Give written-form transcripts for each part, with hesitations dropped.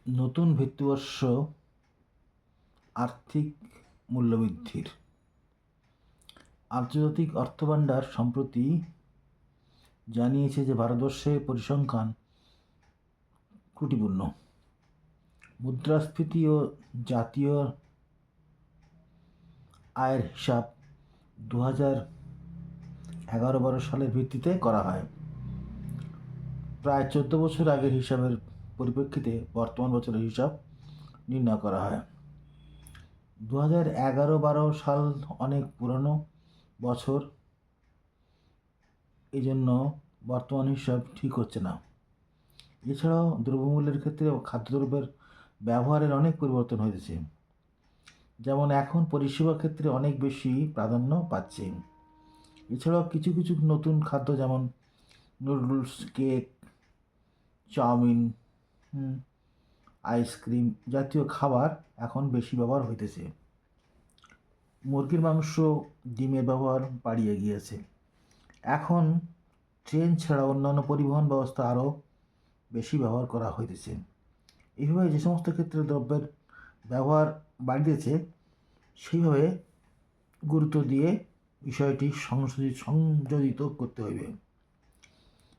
নতুন ভিত্তিবর্ষ আর্থিক মূল্যবৃদ্ধির। আন্তর্জাতিক অর্থভাণ্ডার সম্প্রতি জানিয়েছে যে ভারতবর্ষের পরিসংখ্যান ত্রুটিপূর্ণ। মুদ্রাস্ফীতি ও জাতীয় আয়ের হিসাব 2011-12 সালের ভিত্তিতে করা হয়। প্রায় 14 বছর আগের হিসাবের পরিপ্রেক্ষিতে বর্তমান বছরের হিসাব নির্ণয় করা হয়। 2011-12 সাল অনেক পুরনো বছর, এই জন্য বর্তমান হিসাব ঠিক হচ্ছে না। এছাড়াও দ্রব্যমূল্যের ক্ষেত্রে খাদ্যদ্রব্যের ব্যবহারের অনেক পরিবর্তন হয়েছে, যেমন এখন পরিষেবা ক্ষেত্রে অনেক বেশি প্রাধান্য পাচ্ছে। এছাড়াও কিছু কিছু নতুন খাদ্য যেমন নুডলস, কেক, চাউমিন, আইসক্রিম জাতীয় খাবার এখন বেশি ব্যবহার হইতেছে। মুরগির মাংস, ডিমের ব্যবহার বাড়িয়ে গিয়েছে। এখন ট্রেন ছাড়া অন্যান্য পরিবহন ব্যবস্থা আরও বেশি ব্যবহার করা হইতেছে। এইভাবে যে সমস্ত ক্ষেত্রে দ্রব্যের ব্যবহার বাড়িতেছে, সেইভাবে গুরুত্ব দিয়ে বিষয়টি সংযোজিত করতে হইবে।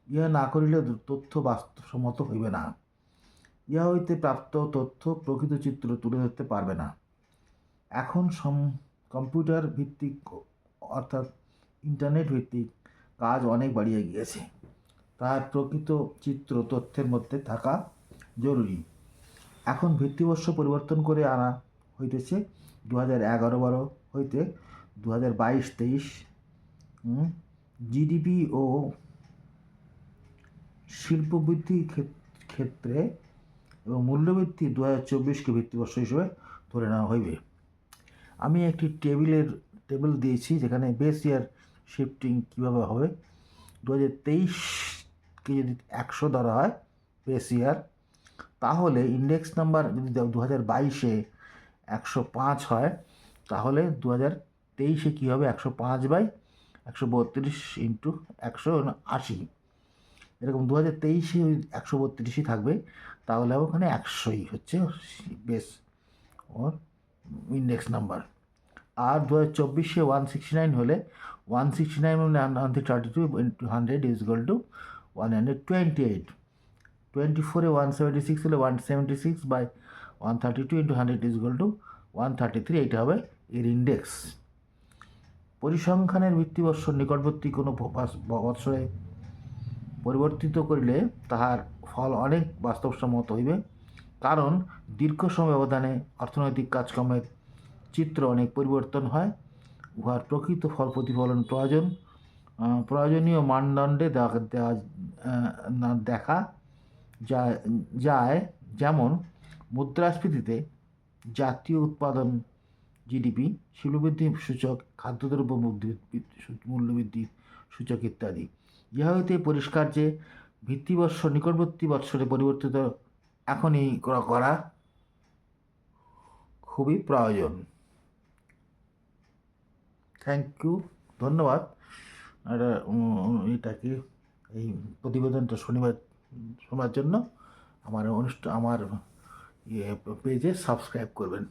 ইহা না করিলে তথ্য বাস্তবসম্মত হইবে না। ইহা হইতে প্রাপ্ত তথ্য প্রকৃত চিত্র তুলে ধরতে পারবে না। এখন কম্পিউটার ভিত্তিক অর্থাৎ ইন্টারনেট ভিত্তিক কাজ অনেক বাড়িয়ে গিয়েছে, তার প্রকৃত চিত্র তথ্যের মধ্যে থাকা জরুরি। এখন ভিত্তিবর্ষ পরিবর্তন করে আনা হইতেছে 2011-12 হইতে 2022-23। জিডিপি ও শিল্পবৃদ্ধির ক্ষেত্রে এবং মূল্যবৃদ্ধি 2024-কে ভিত্তিবর্ষ হিসেবে ধরে নেওয়া হইবে। আমি একটি টেবিল দিয়েছি যেখানে বেস ইয়ার শিফটিং কীভাবে হবে। 2023-কে যদি 100 ধরা হয় বেস ইয়ার, তাহলে ইন্ডেক্স নাম্বার যদি 2022-এ 105 হয়, তাহলে 2023-এ কী হবে 105/132 ইন্টু 180। এরকম 2023-এ 132ই থাকবে, তাহলে ওখানে 100ই হচ্ছে বেস ওর ইন্ডেক্স নাম্বার। আর 2024-এ 169 হলে 169 132 ইন্টু 100 ইজ ইকুয়াল টু 128। 24-এ 176 হলে 176/132 ইন্টু 100 ইজ ইকুয়াল টু 133। এইটা হবে এর ইন্ডেক্স। পরিসংখ্যানের ভিত্তিবর্ষ নিকটবর্তী কোনো বৎসরে পরিবর্তিত করিলে তাহার ফল অনেক বাস্তবসম্মত হইবে, কারণ দীর্ঘ সময় ব্যবধানে অর্থনৈতিক কাজকর্মের চিত্র অনেক পরিবর্তন হয়। উহার প্রকৃত ফল প্রতিফলন প্রয়োজনীয় মানদণ্ডে দেখা যায়। যেমন মুদ্রাস্ফীতিতে জাতীয় উৎপাদন জিডিপি, শিল্পবৃদ্ধি সূচক, খাদ্যদ্রব্য মূল্যবৃদ্ধি সূচক ইত্যাদি। ইহা হইতে পরিষ্কার যে ভিত্তিবর্ষ নিকটবর্তী বৎসরে পরিবর্তিত এখনই করা খুবই প্রয়োজন। থ্যাংক ইউ, ধন্যবাদ। এটাকে এই প্রতিবেদনটা শোনার জন্য আমার পেজে সাবস্ক্রাইব করবেন।